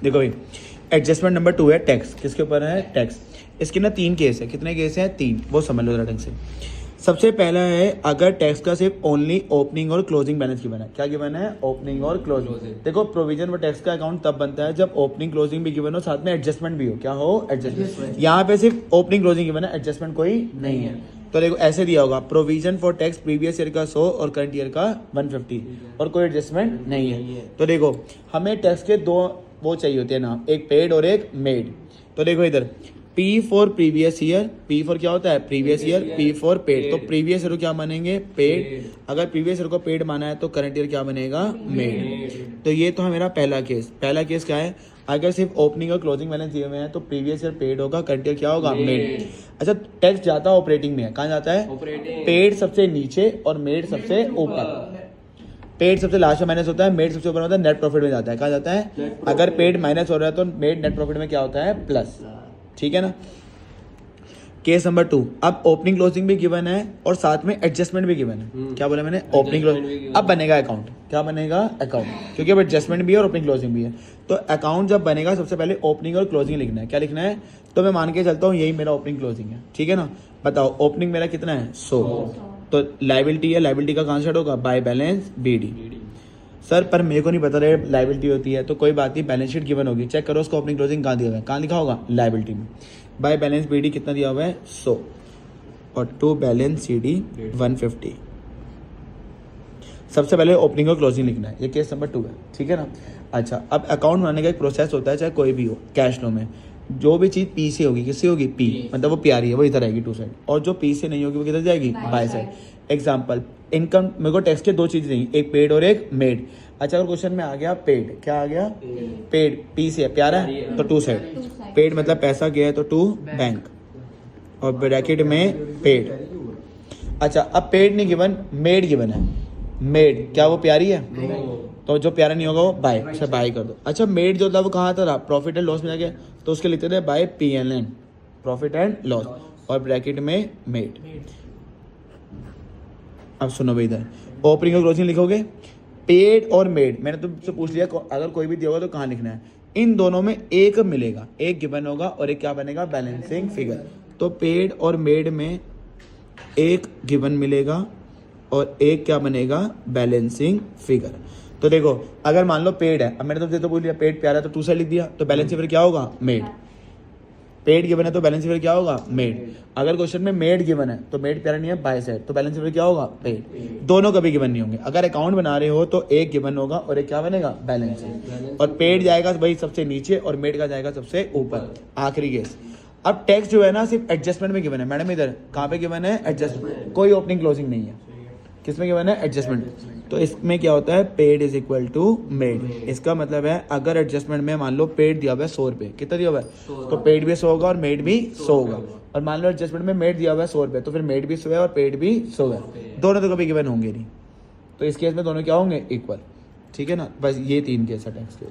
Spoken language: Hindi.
देखो भाई, एडजस्टमेंट नंबर 2 है टैक्स। किसके ऊपर है? टैक्स। इसके ना 3 केस है। कितने केस हैं? 3। वो समझ लो जरा ढंग से। सबसे पहला है अगर टैक्स का सिर्फ ओनली ओपनिंग और क्लोजिंग बैलेंस गिवन है। क्या गिवन है? ओपनिंग और क्लोजिंग। देखो, प्रोविजन फॉर टैक्स का अकाउंट तब बनता है जब ओपनिंग क्लोजिंग भी गिवन हो, साथ में एडजस्टमेंट भी हो। क्या हो? एडजस्टमेंट। यहाँ पे सिर्फ ओपनिंग क्लोजिंग गिवन है, एडजस्टमेंट कोई नहीं है। तो देखो ऐसे दिया होगा, provision for tax previous year का 100 और करंट ईयर का 150 और कोई एडजस्टमेंट नहीं है। तो देखो हमें टैक्स के दो वो चाहिए होते हैं ना, एक पेड और एक मेड। तो देखो इधर P for previous year, P for क्या होता है? Previous year, P for paid. तो प्रीवियस ईयर को क्या मानेंगे? पेड। अगर प्रीवियस ईयर को पेड माना है तो करंट ईयर क्या बनेगा? मेड। तो ये तो है मेरा पहला केस। पहला केस क्या है? अगर सिर्फ ओपनिंग और क्लोजिंग बैलेंस दिए हुए हैं तो प्रीवियस ईयर पेड होगा, करंट ईयर क्या होगा? मेड। अच्छा, टैक्स जाता है ऑपरेटिंग में। कहाँ जाता है? पेड सबसे नीचे और मेड सबसे ऊपर। पेड सबसे लास्ट में माइनस होता है, मेड सबसे ऊपर होता है, नेट प्रॉफिट में जाता है। कहाँ जाता है? अगर पेड माइनस हो रहा है तो मेड नेट प्रॉफिट में क्या होता है? प्लस। ठीक है ना। केस नंबर 2, अब ओपनिंग क्लोजिंग भी गिवन है और साथ में एडजस्टमेंट भी गिवन है। क्या बोला मैंने? Opening closing. अब बनेगा अकाउंट। क्या बनेगा? अकाउंट, क्योंकि अब एडजस्टमेंट भी है और ओपनिंग क्लोजिंग भी है। तो अकाउंट जब बनेगा सबसे पहले ओपनिंग और क्लोजिंग लिखना है। क्या लिखना है? तो मैं मान के चलता हूँ यही मेरा ओपनिंग क्लोजिंग है। ठीक है ना। बताओ ओपनिंग मेरा कितना है? 100। तो लाइबिलिटी है, लाइबिलिटी का कहाँ स्टार्ट होगा? By balance BD। सर पर मेरे को नहीं पता रहे लाइबिलिटी होती है, तो कोई बात नहीं, बैलेंस शीट गिवन होगी, चेक करो उसको ओपनिंग क्लोजिंग कहाँ दिया हुआ है। कहाँ लिखा होगा? लाइबिलिटी में। बाय बैलेंस BD कितना दिया हुआ है? 100 और टू बैलेंस CD 150। सबसे पहले ओपनिंग और क्लोजिंग लिखना है। ये केस नंबर 2 है। ठीक है ना। अच्छा, अब अकाउंट बनाने का एक प्रोसेस होता है, चाहे कोई भी हो। कैश फ्लो में जो भी चीज़ P से होगी, किससे होगी? P, मतलब वो प्यारी है, वो इधर आएगी टू साइड। और जो P से नहीं होगी वो किधर जाएगी? By side. एग्जाम्पल, इनकम मेरे को टैक्स के 2 चीज़ नहीं, एक पेड और एक मेड। अच्छा, अगर क्वेश्चन में आ गया पेड, क्या आ गया? पेड P से है, प्यारा है तो टू साइड। पेड मतलब पैसा गया है तो टू बैंक और ब्रैकेट में पेड। अच्छा, अब पेड नहीं गिवन, मेड गिवन है। मेड क्या वो प्यारी है? तो जो प्यारा नहीं होगा वो बाय। अच्छा, बाय कर दो। अच्छा, मेड जो था वो कहाँ था? प्रॉफिट एंड लॉस में जाके, तो उसके लिखते थे by PNL, profit and loss, और ब्रैकेट में मेड। अब सुनो भाई, इधर ओपनिंग और क्लोजिंग लिखोगे, पेड और मेड। मैंने तुमसे पूछ लिया अगर कोई भी दिया होगा तो कहाँ लिखना है। इन दोनों में एक मिलेगा, एक गिवन होगा और एक क्या बनेगा? Balancing figure. तो पेड और मेड में एक गिवन मिलेगा और एक क्या बनेगा? Balancing figure. तो देखो अगर मान लो पेड है, अब मैंने तुमसे तो बोल दिया पेड प्यारा, तो टू साइड लिख दिया, तो बैलेंसिंग फिगर क्या होगा? मेड। पेड गिवन है तो बैलेंस फिगर क्या होगा? मेड। अगर क्वेश्चन में मेड गिवन है तो मेड प्यारा नहीं है, बाय साइड, तो बैलेंस फिगर क्या होगा? पेड। दोनों कभी गिवन नहीं होंगे। अगर अकाउंट बना रहे हो तो एक गिवन होगा और एक क्या बनेगा? बैलेंस। और पेड जाएगा भाई सबसे नीचे और मेड का जाएगा सबसे ऊपर। आखिरी केस। अब टैक्स जो है ना सिर्फ एडजस्टमेंट में गिवन है। मैडम इधर कहाँ पे गिवन है? एडजस्टमेंट। कोई ओपनिंग क्लोजिंग नहीं है। किसमें गिवन है? एडजस्टमेंट। तो इसमें क्या होता है? Paid is equal to made. इसका मतलब है अगर एडजस्टमेंट में मान लो पेड दिया हुआ है 100 रुपये, कितना दिया हुआ है? तो पेड भी 100 होगा और मेड भी 100 होगा। और मान लो एडजस्टमेंट में मेड दिया हुआ है 100 रुपये, तो फिर मेड भी 100 है और पेड भी 100 है। दोनों तो कभी गिवन होंगे नहीं, तो इस केस में दोनों क्या होंगे? इक्वल। ठीक है ना। बस ये 3 केस है टैक्स के।